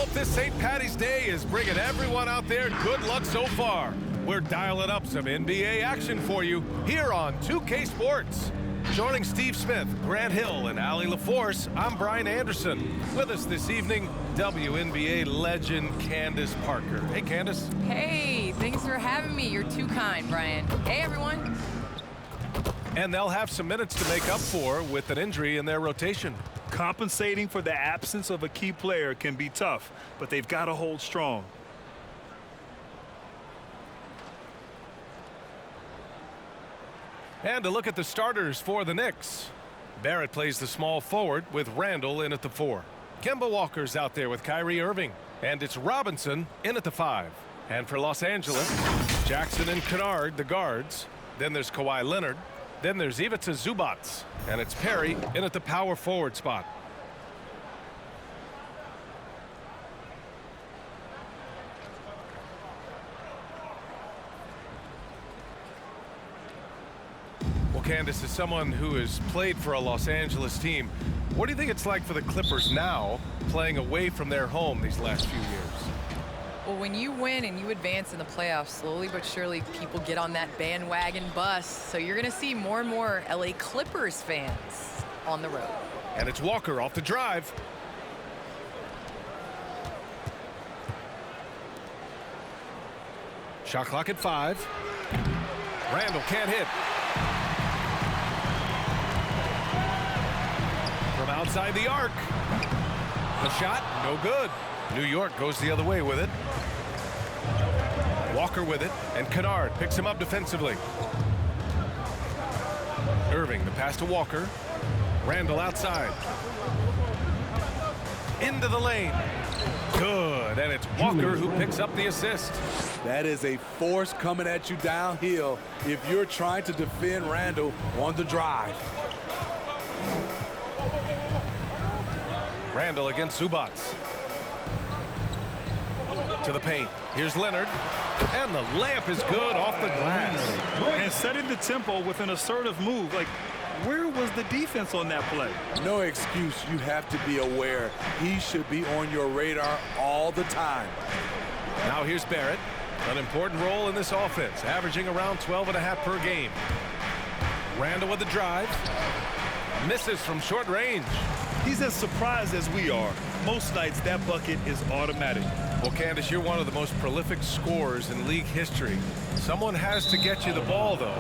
Hope this St. Patty's Day is bringing everyone out there good luck so far. We're dialing up some NBA action for you here on 2K Sports. Joining Steve Smith, Grant Hill, and Allie LaForce, I'm Brian Anderson. With us this evening, WNBA legend Candace Parker. Hey, Candace. Hey, thanks for having me. You're too kind, Brian. Hey, everyone. And they'll have some minutes to make up for with an injury in their rotation. Compensating for the absence of a key player can be tough, but they've got to hold strong. And to look at the starters for the Knicks. Barrett plays the small forward with Randall in at the 4. Kemba Walker's out there with Kyrie Irving. And it's Robinson in at the 5. And for Los Angeles, Jackson and Kennard, the guards. Then there's Kawhi Leonard. Then there's Ivica Zubac. And it's Perry in at the power forward spot. Well, Candace, as someone who has played for a Los Angeles team, what do you think it's like for the Clippers now, playing away from their home these last few years? Well, when you win and you advance in the playoffs, slowly but surely people get on that bandwagon bus. So you're going to see more and more LA Clippers fans on the road. And it's Walker off the drive. Shot clock at 5. Randall can't hit. From outside the arc. The shot, no good. New York goes the other way with it. Walker with it, and Kennard picks him up defensively. Irving, the pass to Walker. Randall outside. Into the lane. Good, and it's Walker who picks up the assist. That is a force coming at you downhill if you're trying to defend Randall on the drive. Randall against Zubac. To the paint. Here's Leonard. And the layup is good off the glass. And setting the tempo with an assertive move. Like, where was the defense on that play? No excuse. You have to be aware. He should be on your radar all the time. Now here's Barrett. An important role in this offense, averaging around 12.5 per game. Randall with the drive. Misses from short range. He's as surprised as we are. Most nights, that bucket is automatic. Well, Candace, you're one of the most prolific scorers in league history. Someone has to get you the ball, though.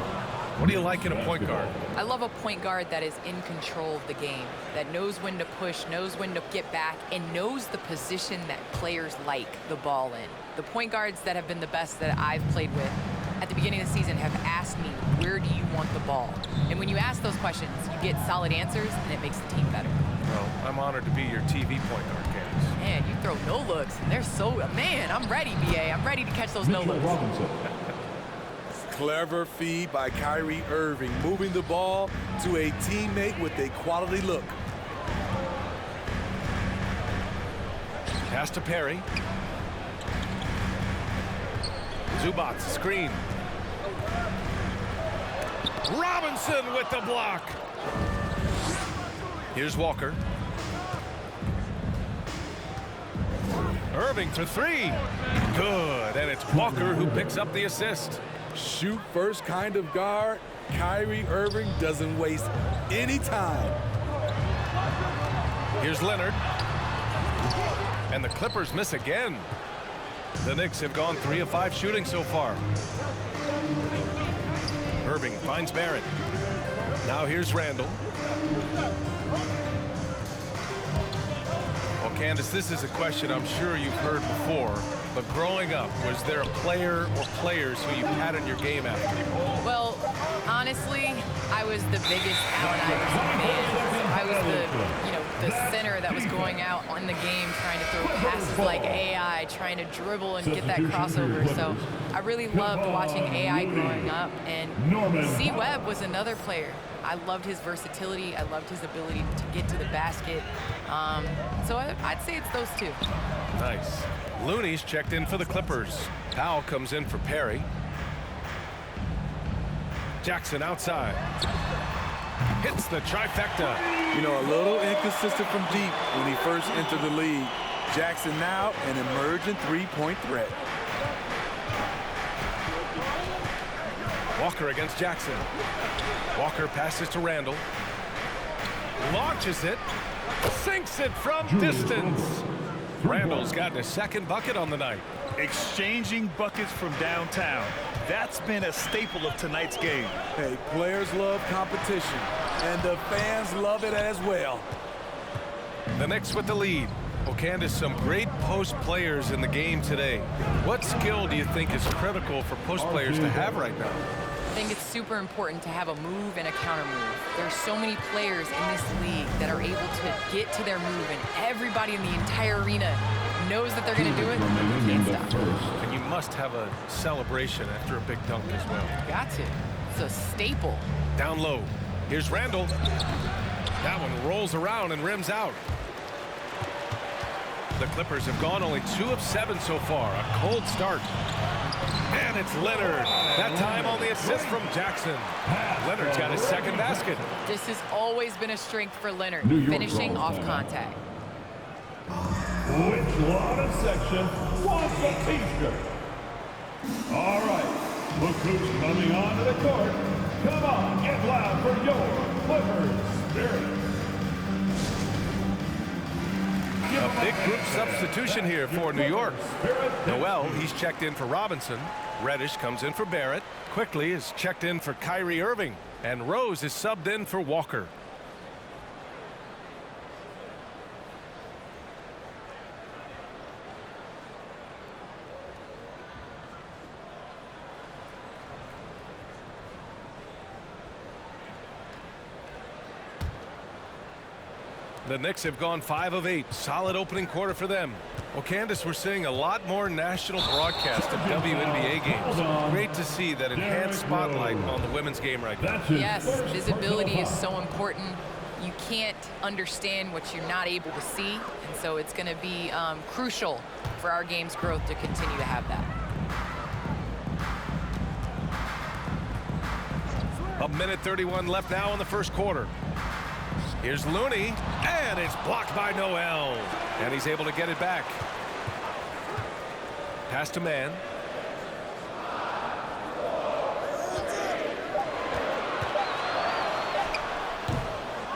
What do you like in a point guard? I love a point guard that is in control of the game, that knows when to push, knows when to get back, and knows the position that players like the ball in. The point guards that have been the best that I've played with at the beginning of the season have asked me, where do you want the ball? And when you ask those questions, you get solid answers, and it makes the team better. Well, I'm honored to be your TV point guard, Candace. Man, you throw no looks, and they're so, man, I'm ready, BA. I'm ready to catch those no looks. Clever feed by Kyrie Irving, moving the ball to a teammate with a quality look. Pass to Perry. Zubac, screen. Robinson with the block. Here's Walker. Irving for 3. Good, and it's Walker who picks up the assist. Shoot first kind of guard. Kyrie Irving doesn't waste any time. Here's Leonard. And the Clippers miss again. The Knicks have gone 3 of 5 shooting so far. Irving finds Barrett. Now here's Randall. Well, Candace, this is a question I'm sure you've heard before, but growing up, was there a player or players who you patterned your game after? Well, honestly, I was the biggest Allen Iverson fan. I was the center that was going out on the game trying to throw passes like AI, trying to dribble and get that crossover. So I really loved watching AI growing up. And C. Webb was another player. I loved his versatility. I loved his ability to get to the basket. So I'd say it's those two. Nice. Looney's checked in for the Clippers. Powell comes in for Perry. Jackson outside. Hits the trifecta. You know, a little inconsistent from deep when he first entered the league. Jackson now an emerging three-point threat. Walker against Jackson. Walker passes to Randall. Launches it. Sinks it from distance. Randall's gotten his second bucket on the night. Exchanging buckets from downtown. That's been a staple of tonight's game. Hey, players love competition, and the fans love it as well. The Knicks with the lead. Well, Candace, some great post players in the game today. What skill do you think is critical for post players to have right now? I think it's super important to have a move and a counter move. There's so many players in this league that are able to get to their move, and everybody in the entire arena knows that they're going to do it. You can't stop. And you must have a celebration after a big dunk as well. Got to. It's a staple. Down low. Here's Randall. That one rolls around and rims out. The Clippers have gone only 2 of 7 so far. A cold start. And it's Leonard. That time on the assist from Jackson. Leonard's got his second basket. This has always been a strength for Leonard, finishing off contact. Which Lana section wants the T-shirt? All right, look who's coming onto the court. Come on, get loud for your Clippers Spirit. A big group substitution here for New York. Noel, he's checked in for Robinson. Reddish comes in for Barrett. Quickly is checked in for Kyrie Irving. And Rose is subbed in for Walker. The Knicks have gone 5 of 8. Solid opening quarter for them. Well, Candace, we're seeing a lot more national broadcast of WNBA games. Great to see that enhanced spotlight on the women's game right now. Yes, visibility is so important. You can't understand what you're not able to see, and so it's going to be crucial for our game's growth to continue to have that. A minute 31 left now in the first quarter. Here's Looney, and it's blocked by Noel. And he's able to get it back. Pass to man.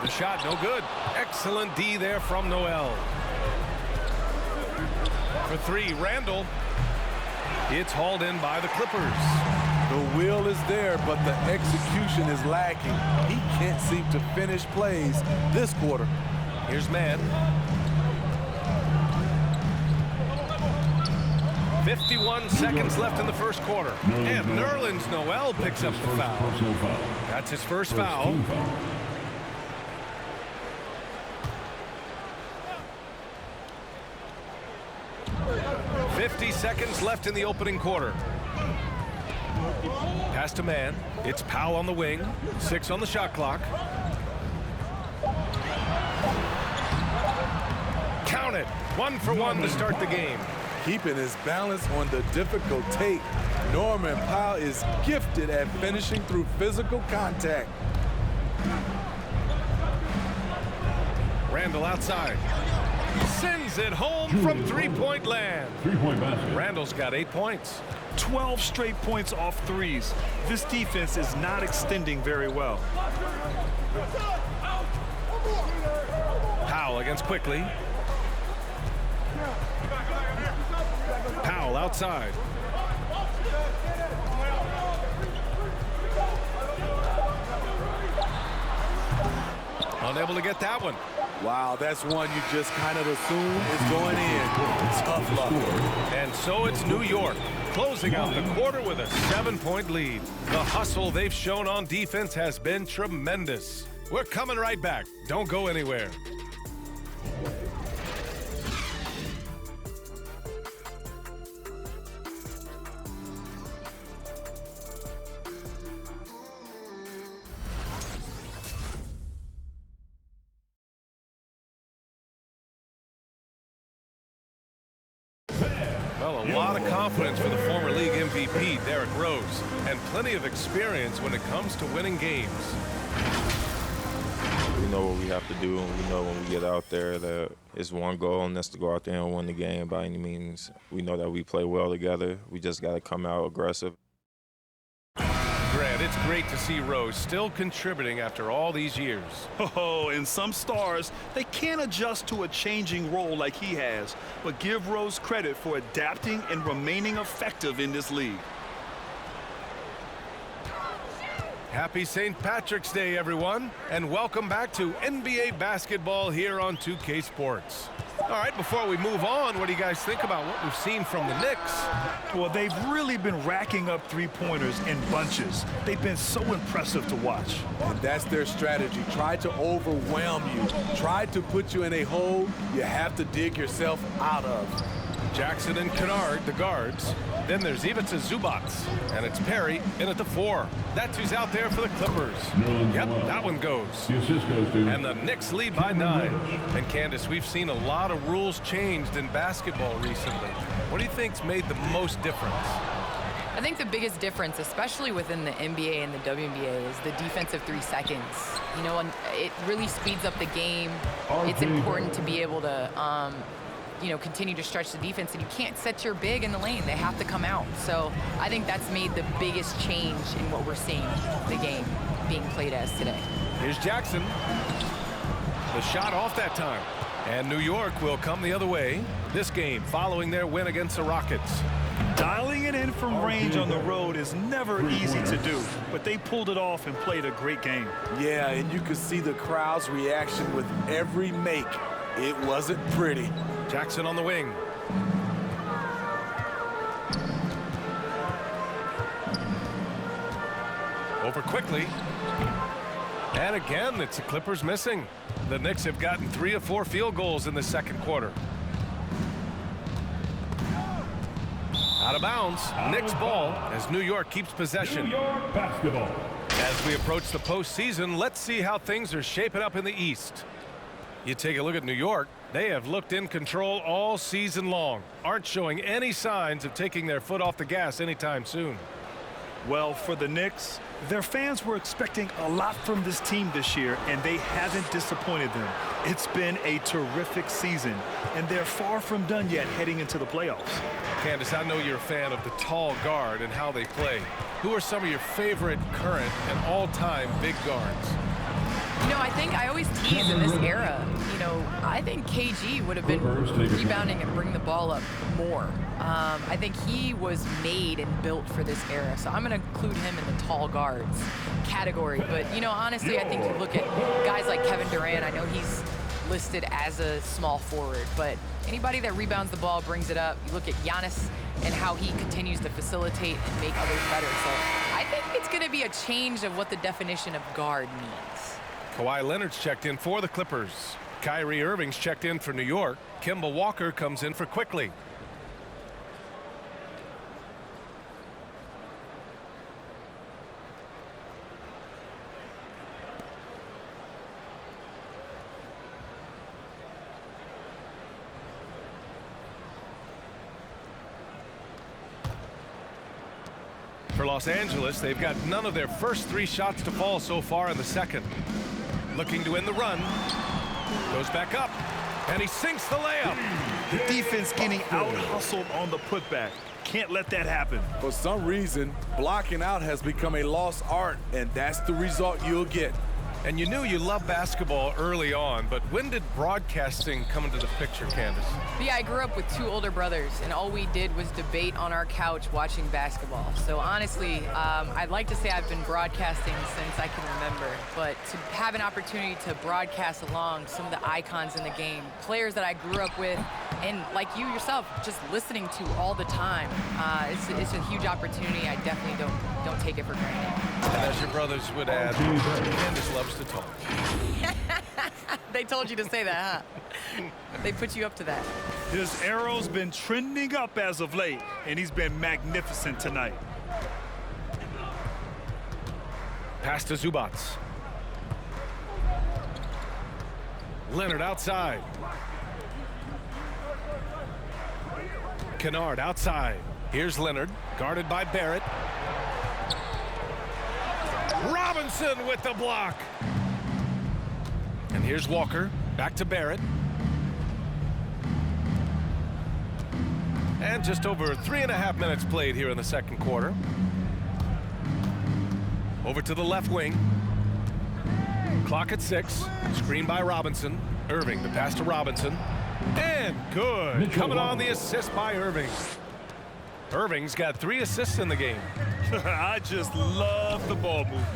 The shot, no good. Excellent D there from Noel. For 3, Randall. It's hauled in by the Clippers. The will is there, but the execution is lacking. He can't seem to finish plays this quarter. Here's man. 51 seconds left in the first quarter. And Nerlens Noel picks up the foul. That's his first foul. 50 seconds left in the opening quarter. Pass to man. It's Powell on the wing. 6 on the shot clock. Count it. 1 for 1 to start the game. Keeping his balance on the difficult take. Norman Powell is gifted at finishing through physical contact. Randall outside. Sends it home from three-point land. Randall's got 8 points. 12 straight points off threes. This defense is not extending very well. Powell against Quickly. Powell outside. Unable to get that one. Wow, that's one you just kind of assume is going in. Tough luck. And so it's New York, closing out the quarter with a 7-point lead. The hustle they've shown on defense has been tremendous. We're coming right back. Don't go anywhere. Well, a lot of confidence for the former league MVP, Derrick Rose, and plenty of experience when it comes to winning games. We know what we have to do, and we know when we get out there that it's one goal, and that's to go out there and win the game by any means. We know that we play well together. We just got to come out aggressive. Grant, it's great to see Rose still contributing after all these years. Oh, and some stars, they can't adjust to a changing role like he has, but give Rose credit for adapting and remaining effective in this league. Happy St. Patrick's Day, everyone, and welcome back to NBA basketball here on 2K Sports. All right, before we move on, what do you guys think about what we've seen from the Knicks? Well, they've really been racking up three-pointers in bunches. They've been so impressive to watch. And that's their strategy. Try to overwhelm you. Try to put you in a hole you have to dig yourself out of. Jackson and Kennard, the guards. Then there's Ivica Zubac, and it's Perry in at the 4. That's who's out there for the Clippers. Yep, that one goes. And the Knicks lead by 9. And Candace, we've seen a lot of rules changed in basketball recently. What do you think's made the most difference? I think the biggest difference, especially within the NBA and the WNBA, is the defensive 3 seconds. You know, and it really speeds up the game. It's important to be able to you know, continue to stretch the defense, and you can't set your big in the lane. They have to come out. So I think that's made the biggest change in what we're seeing the game being played as today. Here's Jackson. The shot off that time. And New York will come the other way. This game following their win against the Rockets. Dialing it in from range on the road is never easy to do, but they pulled it off and played a great game. Yeah, and you could see the crowd's reaction with every make. It wasn't pretty. Jackson on the wing. Over quickly. And again, it's the Clippers missing. The Knicks have gotten 3 of 4 field goals in the second quarter. Out of bounds. Knicks ball as New York keeps possession. New York basketball. As we approach the postseason, let's see how things are shaping up in the East. You take a look at New York. They have looked in control all season long. Aren't showing any signs of taking their foot off the gas anytime soon. Well, for the Knicks, their fans were expecting a lot from this team this year, and they haven't disappointed them. It's been a terrific season, and they're far from done yet heading into the playoffs. Candace, I know you're a fan of the tall guard and how they play. Who are some of your favorite current and all-time big guards? You know, I think I always tease in this era, you know, I think KG would have been rebounding and bringing the ball up more. I think he was made and built for this era, so I'm going to include him in the tall guards category. But, you know, honestly, I think you look at guys like Kevin Durant. I know he's listed as a small forward, but anybody that rebounds the ball, brings it up. You look at Giannis and how he continues to facilitate and make others better. So I think it's going to be a change of what the definition of guard means. Kawhi Leonard's checked in for the Clippers. Kyrie Irving's checked in for New York. Kemba Walker comes in for Quickly. For Los Angeles, they've got none of their first 3 shots to fall so far in the second. Looking to end the run. Goes back up. And he sinks the layup. The defense getting out-hustled on the putback. Can't let that happen. For some reason, blocking out has become a lost art, and that's the result you'll get. And you knew you loved basketball early on, but when did broadcasting come into the picture, Candace? Yeah, I grew up with 2 older brothers, and all we did was debate on our couch watching basketball. So honestly, I'd like to say I've been broadcasting since I can remember, but to have an opportunity to broadcast along some of the icons in the game, players that I grew up with, and like you yourself, just listening to all the time, it's a huge opportunity. I definitely don't take it for granted. And as your brothers would add, Candace loves to talk. They told you to say that, huh? They put you up to that. His arrow's been trending up as of late, and he's been magnificent tonight. Pass to Zubac. Leonard outside. Kennard outside. Here's Leonard, guarded by Barrett. Robinson with the block. And here's Walker. Back to Barrett. And just over 3.5 minutes played here in the second quarter. Over to the left wing. Clock at 6. Screen by Robinson. Irving, the pass to Robinson. And good. Coming on the assist by Irving. Irving's got 3 assists in the game. I just love the ball movement.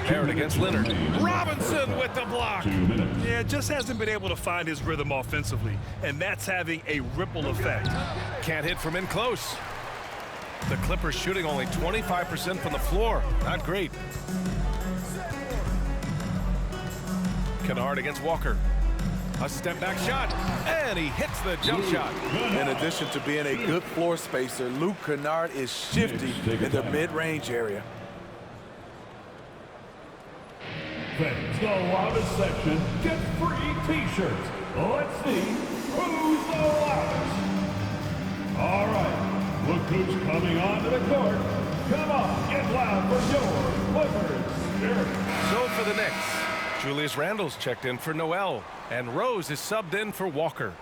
Barrett against Leonard. Robinson with the block. Yeah, just hasn't been able to find his rhythm offensively, and that's having a ripple effect. Can't hit from in close. The Clippers shooting only 25% from the floor. Not great. Kennard against Walker. A step back shot, and he hits the jump shot. In addition to being a good floor spacer, Luke Kennard is shifty in the mid-range area. Fans, the loudest section get free T-shirts. Let's see who's the loudest. All right, look who's coming onto the court. Come on, get loud for your Clippers. So for the Knicks, Julius Randle's checked in for Noel, and Rose is subbed in for Walker.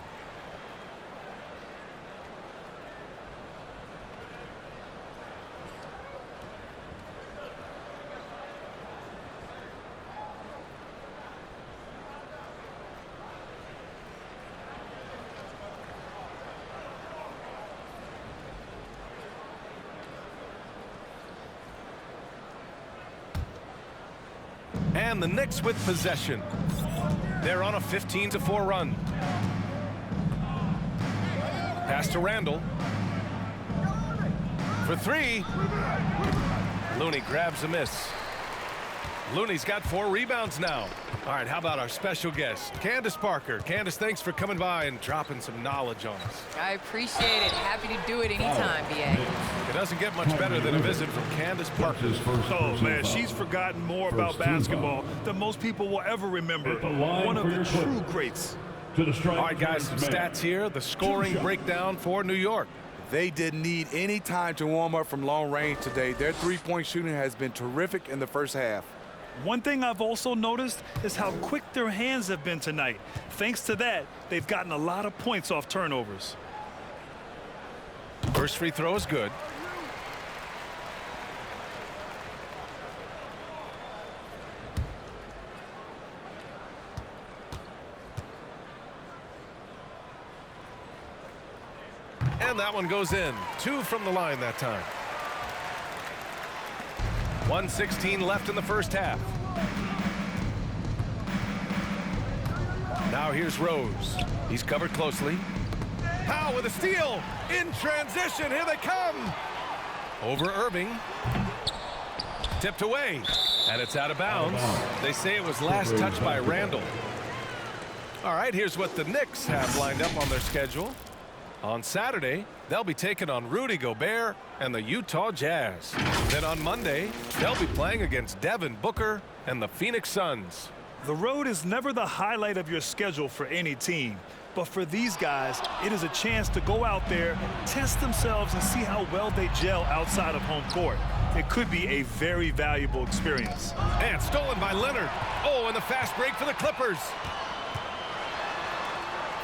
And the Knicks with possession. They're on a 15-4 run. Pass to Randle. For 3. Looney grabs a miss. Looney's got 4 rebounds now. All right, how about our special guest, Candace Parker. Candace, thanks for coming by and dropping some knowledge on us. I appreciate it. Happy to do it anytime, BA. It doesn't get much better than a visit from Candace Parker. Oh, man, she's forgotten more about basketball than most people will ever remember. One of the true greats. All right, guys, some stats here. The scoring breakdown for New York. They didn't need any time to warm up from long range today. Their three-point shooting has been terrific in the first half. One thing I've also noticed is how quick their hands have been tonight. Thanks to that, they've gotten a lot of points off turnovers. First free throw is good. And that one goes in. 2 from the line that time. 1:16 left in the first half. Now here's Rose. He's covered closely. Powell with a steal. In transition. Here they come. Over Irving. Tipped away. And it's out of bounds. They say it was last touched by Randle. All right, here's what the Knicks have lined up on their schedule. On Saturday, they'll be taking on Rudy Gobert and the Utah Jazz. Then on Monday, they'll be playing against Devin Booker and the Phoenix Suns. The road is never the highlight of your schedule for any team. But for these guys, it is a chance to go out there, test themselves, and see how well they gel outside of home court. It could be a very valuable experience. And stolen by Leonard. Oh, and the fast break for the Clippers.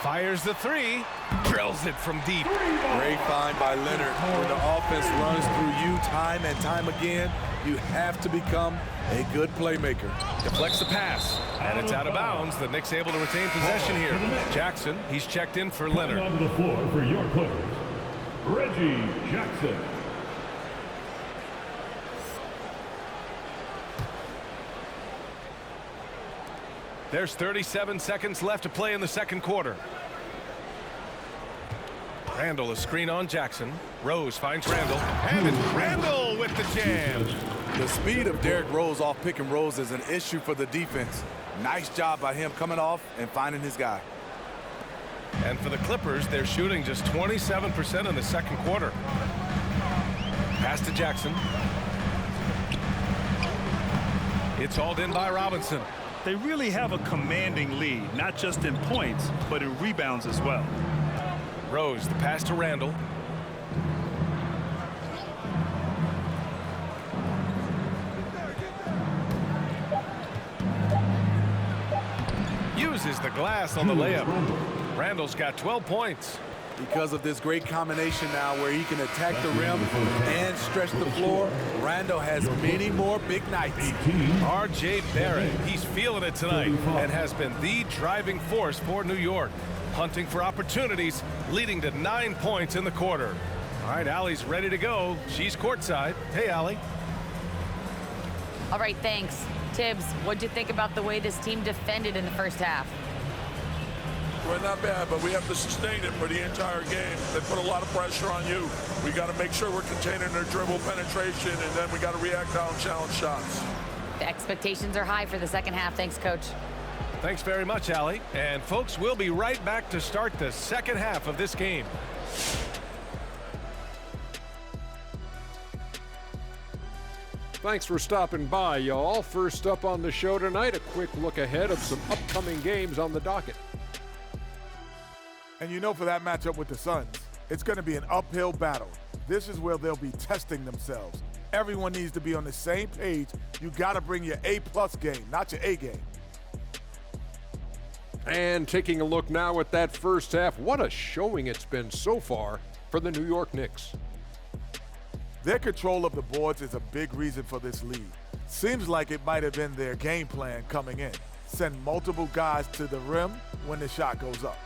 Fires the 3, drills it from deep. Great find by Leonard. When the offense runs through you time and time again, you have to become a good playmaker. Deflects the pass, and it's out of bounds. The Knicks able to retain possession here. Jackson, he's checked in for Leonard. On the floor for your Clippers, Reggie Jackson. There's 37 seconds left to play in the second quarter. Randle, a screen on Jackson. Rose finds Randle, and it's Randle with the jam. The speed of Derrick Rose off pick and rolls is an issue for the defense. Nice job by him coming off and finding his guy. And for the Clippers, they're shooting just 27% in the second quarter. Pass to Jackson. It's hauled in by Robinson. They really have a commanding lead, not just in points, but in rebounds as well. Rose, the pass to Randle. the glass on the layup. Randall's got 12 points. Because of this great combination now where he can attack the rim and stretch the floor, Randall has many more big nights. R.J. Barrett, he's feeling it tonight and has been the driving force for New York, hunting for opportunities, leading to 9 points in the quarter. All right, Allie's ready to go. She's courtside. Hey, Allie. All right, thanks. Tibbs, what'd you think about the way this team defended in the first half? We're not bad, but we have to sustain it for the entire game. They put a lot of pressure on you. We got to make sure we're containing their dribble penetration, and then we got to react down challenge shots. The expectations are high for the second half. Thanks, Coach. Thanks very much, Allie. And, folks, we'll be right back to start the second half of this game. Thanks for stopping by, y'all. First up on the show tonight, a quick look ahead of some upcoming games on the docket. And you know, for that matchup with the Suns, it's going to be an uphill battle. This is where they'll be testing themselves. Everyone needs to be on the same page. You got to bring your A-plus game, not your A game. And taking a look now at that first half, what a showing it's been so far for the New York Knicks. Their control of the boards is a big reason for this lead. Seems like it might have been their game plan coming in. Send multiple guys to the rim when the shot goes up.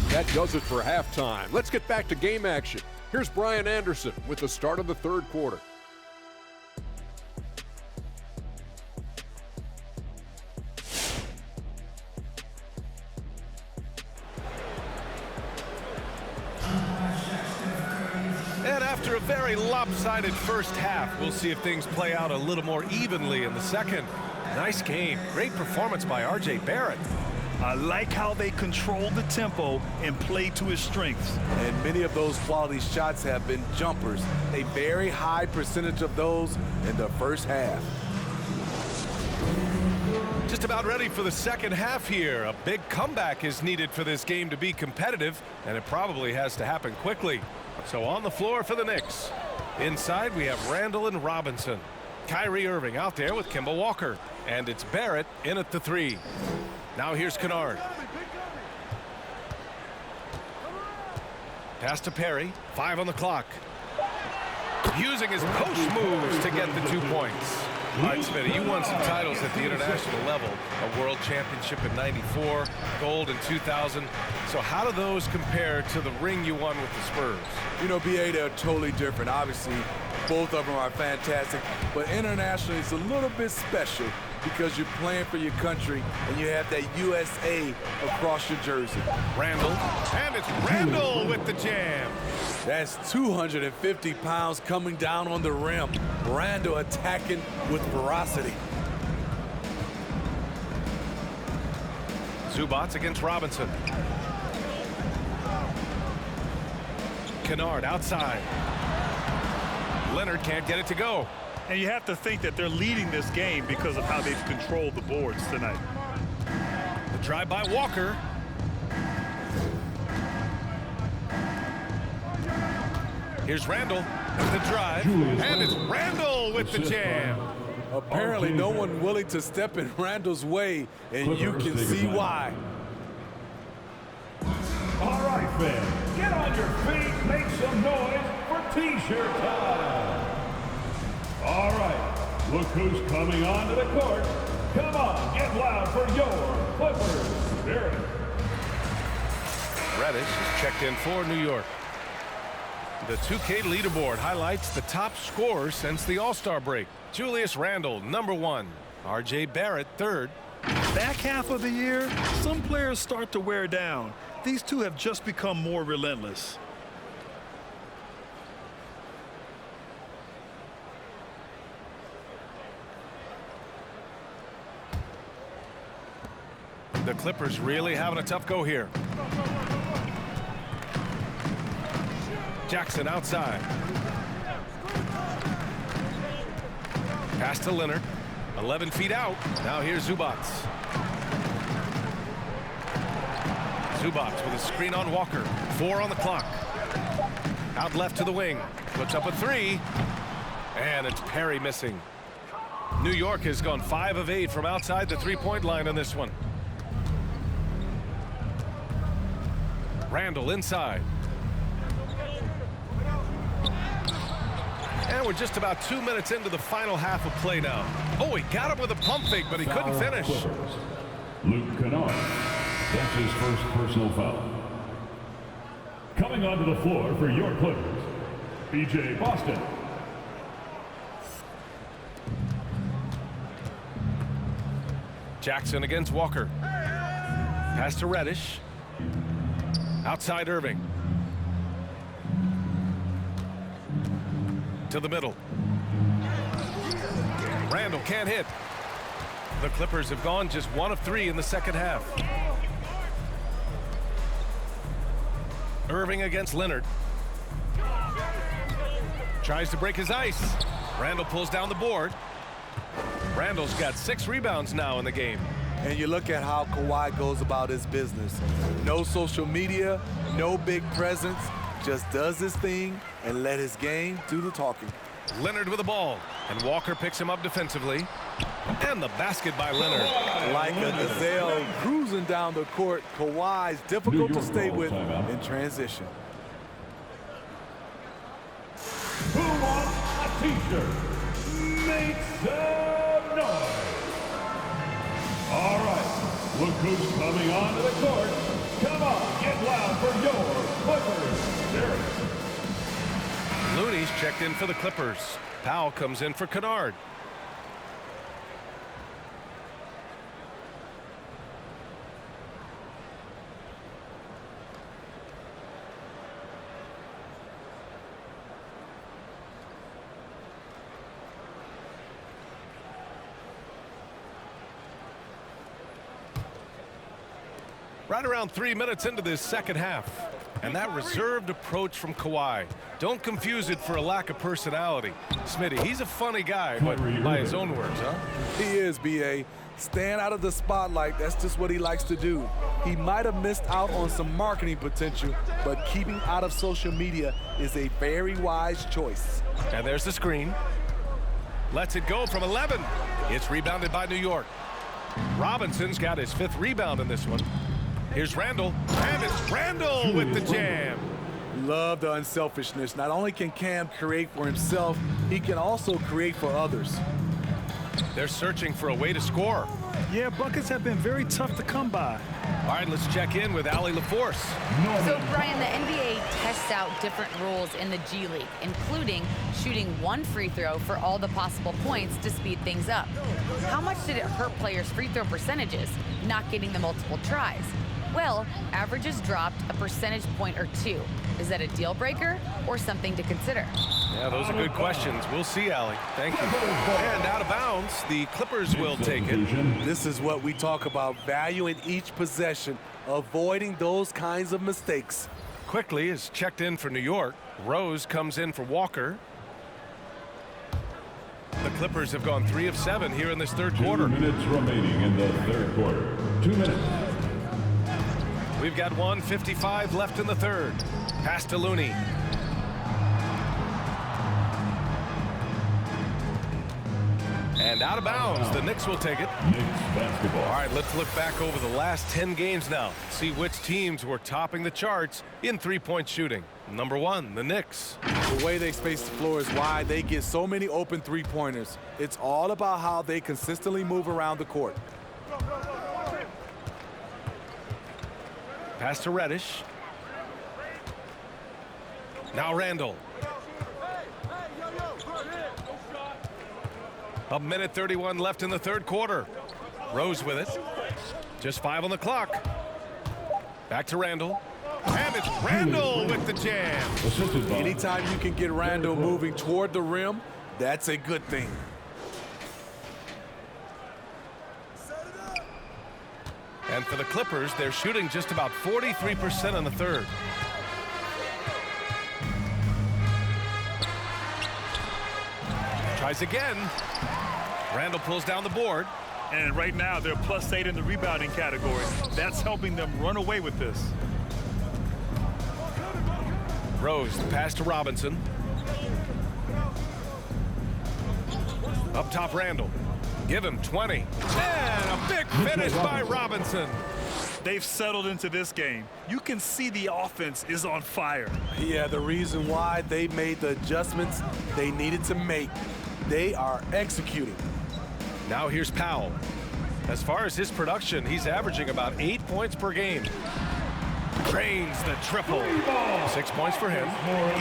That does it for halftime. Let's get back to game action. Here's Brian Anderson with the start of the third quarter. And after a very lopsided first half, we'll see if things play out a little more evenly in the second. Nice game. Great performance by R.J. Barrett. I like how they controlled the tempo and played to his strengths. And many of those quality shots have been jumpers. A very high percentage of those in the first half. Just about ready for the second half here. A big comeback is needed for this game to be competitive, and it probably has to happen quickly. So on the floor for the Knicks. Inside, we have Randall and Robinson. Kyrie Irving out there with Kemba Walker. And it's Barrett in at the three. Now here's Kennard. Pass to Perry. 5 on the clock. Using his post moves to get the 2 points. All right, Smitty, you won some titles at the international level. A world championship in '94, gold in 2000. So how do those compare to the ring you won with the Spurs? You know, BA, they're totally different. Obviously, both of them are fantastic. But internationally, it's a little bit special because you're playing for your country and you have that USA across your jersey. Randall, and it's Randall with the jam. That's 250 pounds coming down on the rim. Randall attacking with ferocity. Zubac against Robinson. Kennard outside. Leonard can't get it to go. And you have to think that they're leading this game because of how they've controlled the boards tonight. The drive by Walker. Here's Randall with the drive. And it's Randall with the jam. Apparently no one willing to step in Randall's way, and you can see why. All right, fans, get on your feet, make some noise for T-shirt time. All right, look who's coming onto the court. Come on, get loud for your Clippers Spirit. Reddish is checked in for New York. The 2K leaderboard highlights the top scorers since the All-Star break. Julius Randle, #1. R.J. Barrett, 3rd. Back half of the year, some players start to wear down. These two have just become more relentless. The Clippers really having a tough go here. Jackson outside. Pass to Leonard. 11 feet out. Now here's Zubac. Zubac with a screen on Walker. 4 on the clock. Out left to the wing. Puts up a 3. And it's Perry missing. New York has gone 5 of 8 from outside the three-point line on this one. Randall inside. And we're just about 2 minutes into the final half of play now. Oh, he got him with a pump fake, but he couldn't finish. Luke Kennard. That's his first personal foul. Coming onto the floor for your Clippers, B.J. Boston. Jackson against Walker. Pass to Reddish. Outside Irving. To the middle. Randall can't hit. The Clippers have gone just 1 of 3 in the second half. Irving against Leonard. Tries to break his ice. Randall pulls down the board. Randall's got 6 rebounds now in the game. And you look at how Kawhi goes about his business. No social media, no big presence, just does his thing and let his game do the talking. Leonard with the ball, and Walker picks him up defensively. And the basket by Leonard. Like a gazelle cruising down the court, Kawhi's difficult to stay with in transition. Who wants a t-shirt? Make some noise. All right, look who's coming onto the court. Come on, get loud for your Clippers. Looney's checked in for the Clippers. Powell comes in for Kennard. Right around 3 minutes into this second half. And that reserved approach from Kawhi. Don't confuse it for a lack of personality. Smitty, he's a funny guy, but by his own words, huh? He is, B.A. Staying out of the spotlight, that's just what he likes to do. He might have missed out on some marketing potential, but keeping out of social media is a very wise choice. And there's the screen. Lets it go from 11. It's rebounded by New York. Robinson's got his 5th rebound in this one. Here's Randall, and it's Randall with the jam. Love the unselfishness. Not only can Cam create for himself, he can also create for others. They're searching for a way to score. Yeah, buckets have been very tough to come by. All right, let's check in with Allie LaForce. So, Brian, the NBA tests out different rules in the G League, including shooting 1 free throw for all the possible points to speed things up. How much did it hurt players' free throw percentages, not getting the multiple tries? Well, averages dropped a percentage point or 2. Is that a deal breaker or something to consider? Yeah, those are good questions. We'll see, Allie. Thank you. And out of bounds, the Clippers will take it. This is what we talk about, valuing each possession, avoiding those kinds of mistakes. Quickly is checked in for New York. Rose comes in for Walker. The Clippers have gone 3 of 7 here in this third quarter. 2 minutes remaining in the third quarter. 2 minutes. We've got 1:55 left in the third. Pass to Looney. And out of bounds. The Knicks will take it. Knicks basketball. All right, let's look back over the last 10 games now. See which teams were topping the charts in three-point shooting. Number 1, the Knicks. The way they space the floor is why they get so many open three-pointers. It's all about how they consistently move around the court. Pass to Reddish. Now Randall. A minute 31 left in the third quarter. Rose with it. Just 5 on the clock. Back to Randall. And it's Randall with the jam. Anytime you can get Randall moving toward the rim, that's a good thing. And for the Clippers, they're shooting just about 43% on the third. Tries again. Randall pulls down the board. And right now, they're +8 in the rebounding category. That's helping them run away with this. Rose, the pass to Robinson. Up top, Randall. Give him 20. And a big finish by Robinson. They've settled into this game. You can see the offense is on fire. Yeah, the reason why they made the adjustments they needed to make. They are executing. Now here's Powell. As far as his production, he's averaging about 8 points per game. Drains the triple. 6 points for him.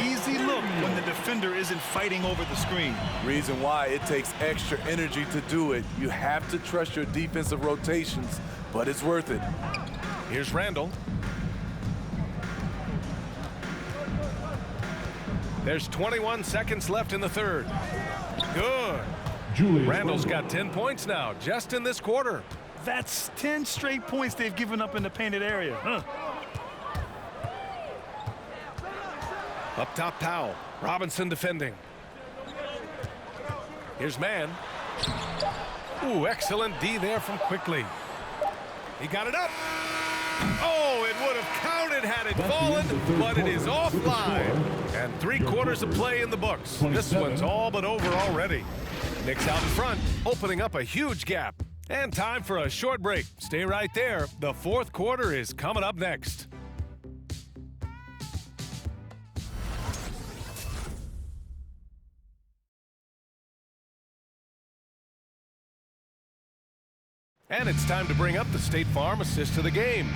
Easy look when the defender isn't fighting over the screen. Reason why it takes extra energy to do it. You have to trust your defensive rotations, but it's worth it. Here's Randall. There's 21 seconds left in the third. Good. Randall's got 10 points now, just in this quarter. That's 10 straight points they've given up in the painted area. Up top, Powell. Robinson defending. Here's Mann. Ooh, excellent D there from Quickly. He got it up. Oh, it would have counted had it fallen, but it is offline. And 3 quarters of play in the books. This one's all but over already. Knicks out in front, opening up a huge gap. And time for a short break. Stay right there. The fourth quarter is coming up next. And it's time to bring up the State Farm assist of the game.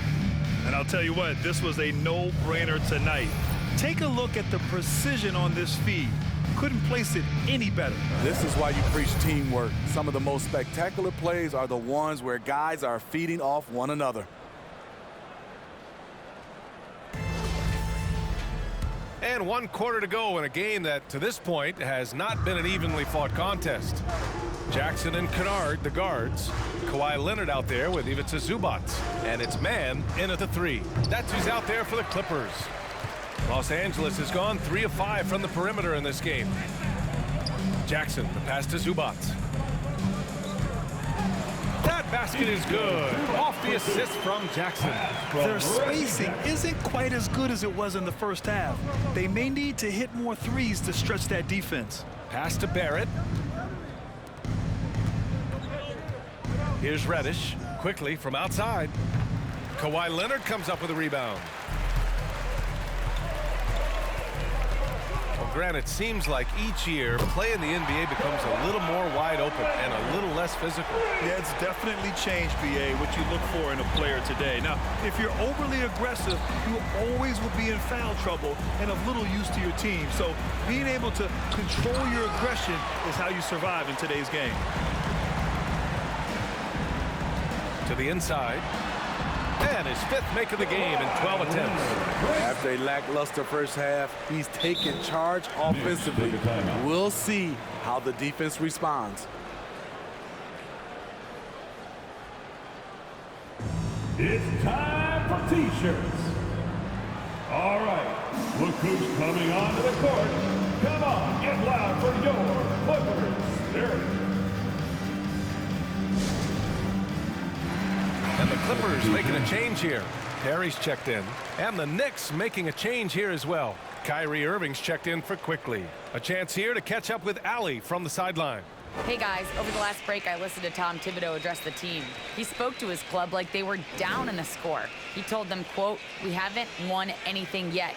And I'll tell you what, this was a no-brainer tonight. Take a look at the precision on this feed. Couldn't place it any better. This is why you preach teamwork. Some of the most spectacular plays are the ones where guys are feeding off one another. And 1 quarter to go in a game that, to this point, has not been an evenly fought contest. Jackson and Kennard, the guards. Kawhi Leonard out there with Ivica Zubac. And it's Mann in at the 3. That's who's out there for the Clippers. Los Angeles has gone 3 of 5 from the perimeter in this game. Jackson, the pass to Zubac. That basket is good. Off the assist from Jackson. Their spacing isn't quite as good as it was in the first half. They may need to hit more threes to stretch that defense. Pass to Barrett. Here's Reddish, quickly from outside. Kawhi Leonard comes up with a rebound. Well, Grant, it seems like each year, play in the NBA becomes a little more wide open and a little less physical. Yeah, it's definitely changed, BA, what you look for in a player today. Now, if you're overly aggressive, you always will be in foul trouble and of little use to your team. So being able to control your aggression is how you survive in today's game. To the inside. And his 5th make of the game in 12 attempts. After a lackluster first half, he's taken charge offensively. We'll see how the defense responds. It's time for T-shirts. All right, look who's coming onto the court. Come on, get loud for your Clippers. There it is. And the Clippers making a change here. Perry's checked in. And the Knicks making a change here as well. Kyrie Irving's checked in for Quickly. A chance here to catch up with Allie from the sideline. Hey guys, over the last break, I listened to Tom Thibodeau address the team. He spoke to his club like they were down in a score. He told them, quote, "We haven't won anything yet.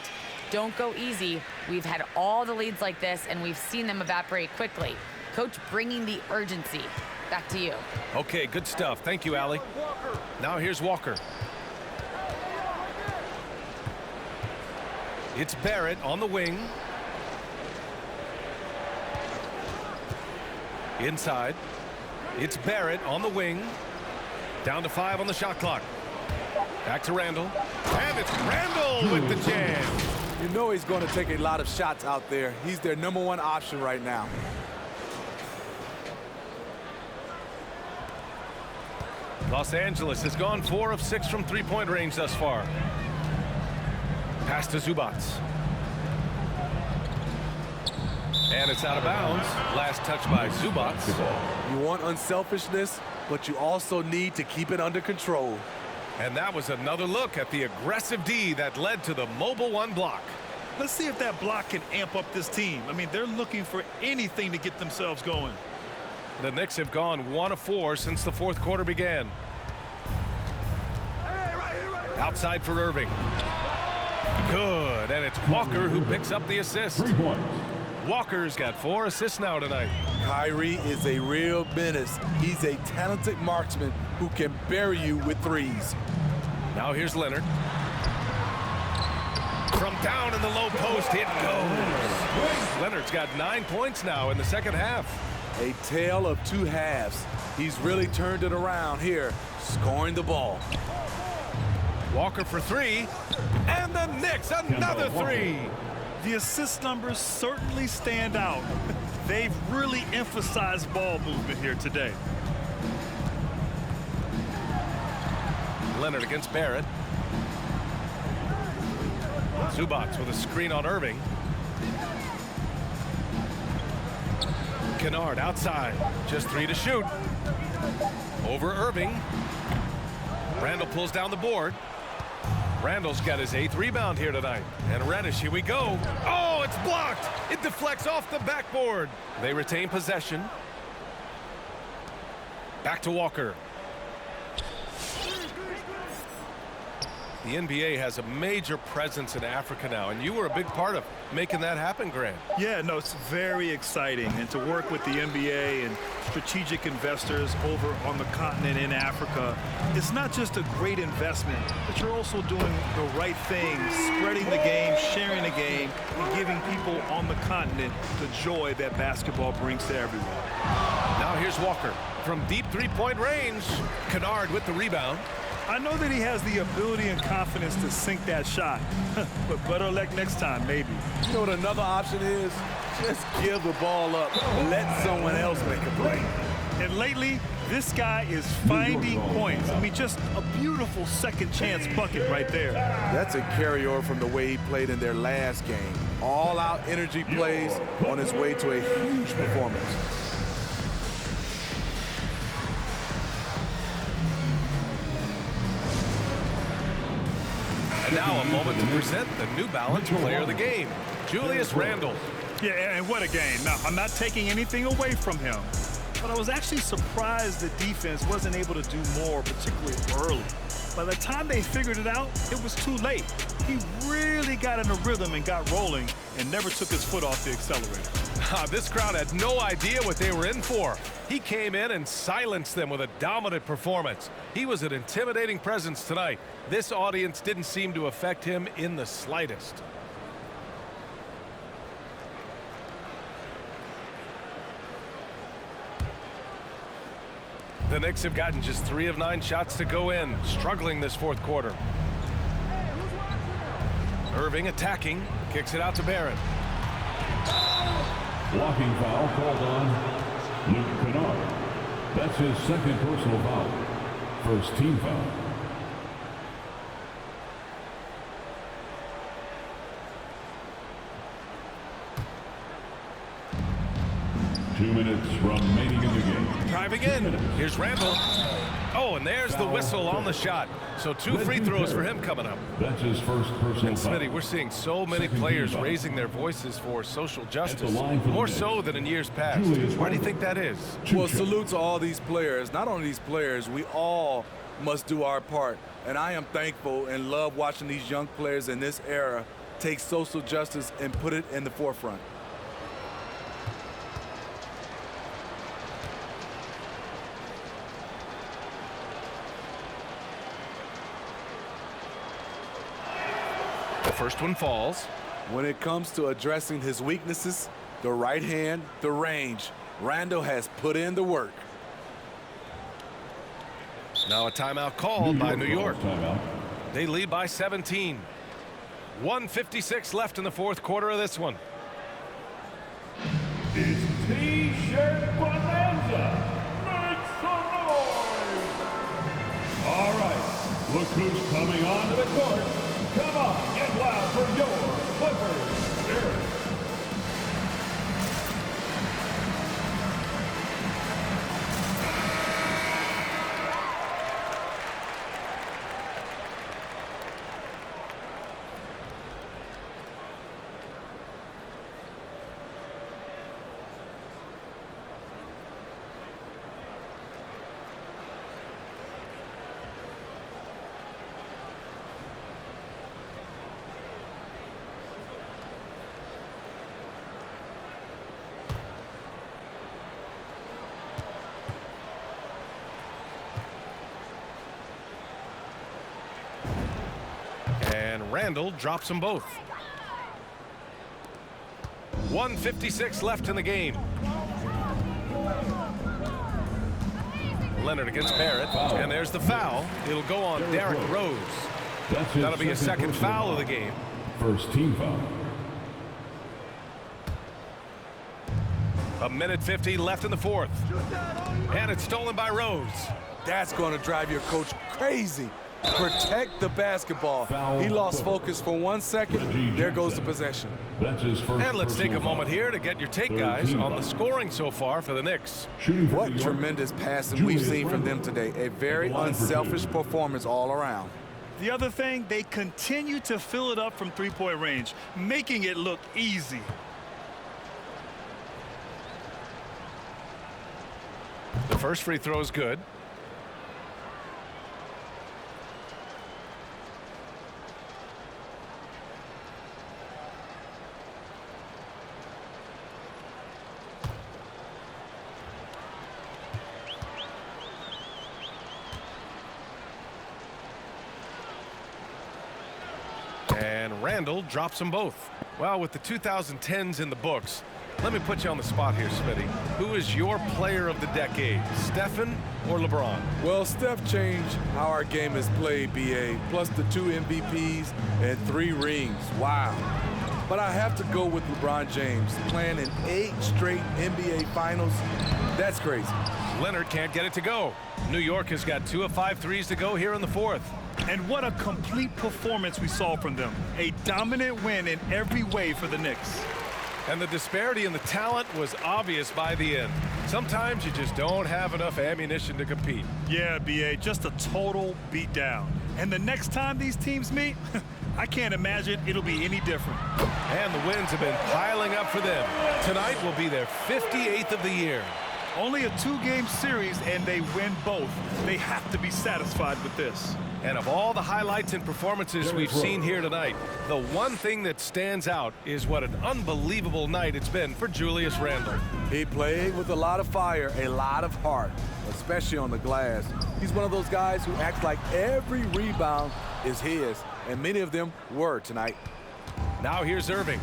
Don't go easy. We've had all the leads like this, and we've seen them evaporate quickly." Coach bringing the urgency. Back to you. Okay, good stuff. Thank you, Allie. Now here's Walker. It's Barrett on the wing. Inside. It's Barrett on the wing. Down to 5 on the shot clock. Back to Randall. And it's Randall with the jam. You know he's going to take a lot of shots out there. He's their #1 option right now. Los Angeles has gone 4 of 6 from three-point range thus far. Pass to Zubac. And it's out of bounds. Last touch by Zubac. You want unselfishness, but you also need to keep it under control. And that was another look at the aggressive D that led to the mobile 1 block. Let's see if that block can amp up this team. I mean, they're looking for anything to get themselves going. The Knicks have gone 1 of 4 since the fourth quarter began. Outside for Irving. Good, and it's Walker who picks up the assist. 3 points. Walker's got 4 assists now tonight. Kyrie is a real menace. He's a talented marksman who can bury you with threes. Now here's Leonard. From down in the low post, it goes. Leonard's got 9 points now in the second half. A tale of 2 halves. He's really turned it around here, scoring the ball. Walker for 3, and the Knicks another 3. The assist numbers certainly stand out. They've really emphasized ball movement here today. Leonard against Barrett. Zubac with a screen on Irving. Kennard outside, just 3 to shoot. Over Irving. Randall pulls down the board. Randall's got his 8th rebound here tonight. And Reddish, here we go. Oh, it's blocked. It deflects off the backboard. They retain possession. Back to Walker. The NBA has a major presence in Africa now, and you were a big part of making that happen, Grant. Yeah, no, it's very exciting. And to work with the NBA and strategic investors over on the continent in Africa, it's not just a great investment, but you're also doing the right thing, spreading the game, sharing the game, and giving people on the continent the joy that basketball brings to everyone. Now here's Walker from deep 3-point range. Kennard with the rebound. I know that he has the ability and confidence to sink that shot, but better luck next time, maybe. You know what another option is? Just give the ball up. Let someone else make a play. And lately, this guy is finding points. I mean, just a beautiful second chance bucket right there. That's a carryover from the way he played in their last game. All-out energy plays on his way to a huge performance. And now a moment to present the New Balance Player of the Game, Julius Randle. Yeah, and what a game. Now, I'm not taking anything away from him, but I was actually surprised the defense wasn't able to do more, particularly early. By the time they figured it out, it was too late. He really got in a rhythm and got rolling and never took his foot off the accelerator. This crowd had no idea what they were in for. He came in and silenced them with a dominant performance. He was an intimidating presence tonight. This audience didn't seem to affect him in the slightest. The Knicks have gotten just 3 of 9 shots to go in, struggling this fourth quarter. Irving attacking, kicks it out to Barrett. Blocking foul called on Luke Kennard. That's his 2nd personal foul. First team foul. Two minutes remaining in the game. Driving in. Here's Randall. Oh, and there's the whistle on the shot. So 2 free throws for him coming up. That's his first personal And foul. Smitty, we're seeing so many players raising their voices for social justice, more so than in years past. Why do you think that is? Well, salute to all these players. Not only these players, we all must do our part. And I am thankful and love watching these young players in this era take social justice and put it in the forefront. The first one falls. When it comes to addressing his weaknesses, the right hand, the range, Randall has put in the work. Now a timeout called by New York. Timeout. They lead by 17. 1:56 left in the fourth quarter of this one. It's T-shirt bonanza. Make some noise. All right, look who's coming onto the court. Come on, get loud for your Clippers. Spirit. And Randall drops them both. 1:56 left in the game. Leonard against Barrett, and there's the foul. It'll go on Derrick Rose. That'll be a second foul of the game. First team foul. 1:50 left in the fourth. And it's stolen by Rose. That's going to drive your coach crazy. Protect the basketball. He lost focus for 1 second. There goes the possession. That's his first. And let's take a moment here to get your take, guys, on the scoring so far for the Knicks. What tremendous passing we've seen from them today. A very unselfish performance all around. The other thing, they continue to fill it up from three-point range, making it look easy. The first free throw is good. And Randall drops them both. Well, with the 2010s in the books, let me put you on the spot here, Smitty. Who is your player of the decade, Stephen or LeBron? Well, Steph changed how our game is played, BA, plus the 2 MVPs and 3 rings. Wow. But I have to go with LeBron James, playing in 8 straight NBA Finals. That's crazy. Leonard can't get it to go. New York has got 2 of 5 threes to go here in the fourth. And what a complete performance we saw from them. A dominant win in every way for the Knicks. And the disparity in the talent was obvious by the end. Sometimes you just don't have enough ammunition to compete. Yeah, BA, just a total beatdown. And the next time these teams meet, I can't imagine it'll be any different. And the wins have been piling up for them. Tonight will be their 58th of the year. Only a 2-game series, and they win both. They have to be satisfied with this. And of all the highlights and performances we've seen here tonight, the one thing that stands out is what an unbelievable night it's been for Julius Randle. He played with a lot of fire, a lot of heart, especially on the glass. He's one of those guys who acts like every rebound is his, and many of them were tonight. Now here's Irving.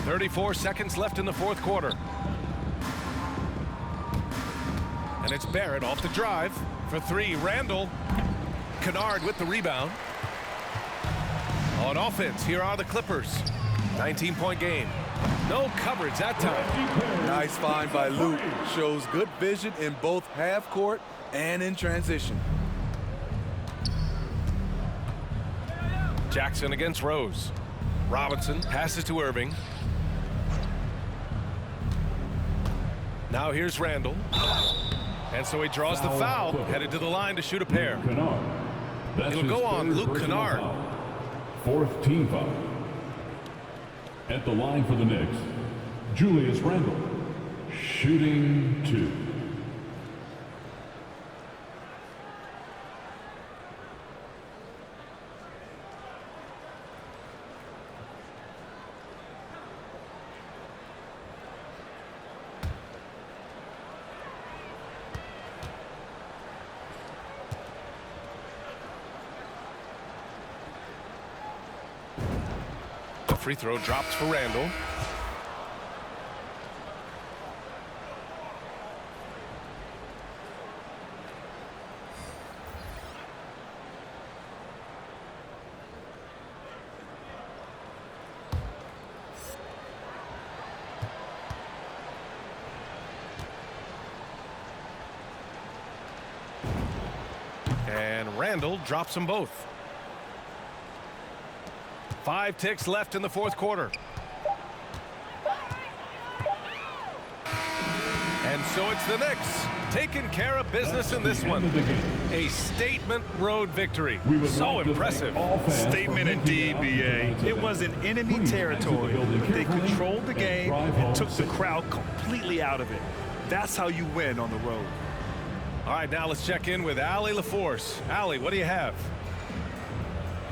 34 seconds left in the fourth quarter. And it's Barrett off the drive for 3. Randall. Kennard with the rebound. On offense, here are the Clippers. 19-point game. No coverage that time. Nice find by Luke. Shows good vision in both half court and in transition. Jackson against Rose. Robinson passes to Irving. Now here's Randall. And so he draws the foul, headed to the line to shoot a pair. It'll go on Luke Kennard. Fourth team foul. At the line for the Knicks, Julius Randle, shooting 2. Free throw drops for Randall. And Randall drops them both. 5 ticks left in the fourth quarter. And so it's the Knicks taking care of business in this one. A statement road victory. So impressive. Statement indeed, BA. It was in enemy territory, but they controlled the game and took the crowd completely out of it. That's how you win on the road. All right, now let's check in with Allie LaForce. Allie, what do you have?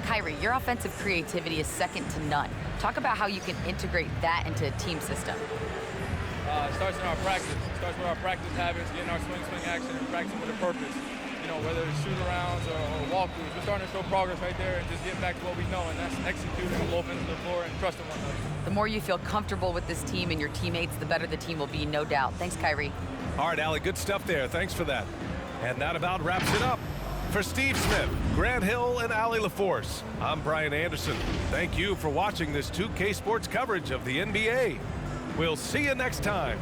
Kyrie, your offensive creativity is second to none. Talk about how you can integrate that into a team system. It starts in our practice. It starts with our practice habits, getting our swing action, and practicing with a purpose. whether it's shoot arounds or walkthroughs, we're starting to show progress right there and just getting back to what we know, and that's executing on both ends of the floor and trusting one another. The more you feel comfortable with this team and your teammates, the better the team will be, no doubt. Thanks, Kyrie. All right, Allie, good stuff there. Thanks for that. And that about wraps it up. For Steve Smith, Grant Hill, and Allie LaForce, I'm Brian Anderson. Thank you for watching this 2K Sports coverage of the NBA. We'll see you next time.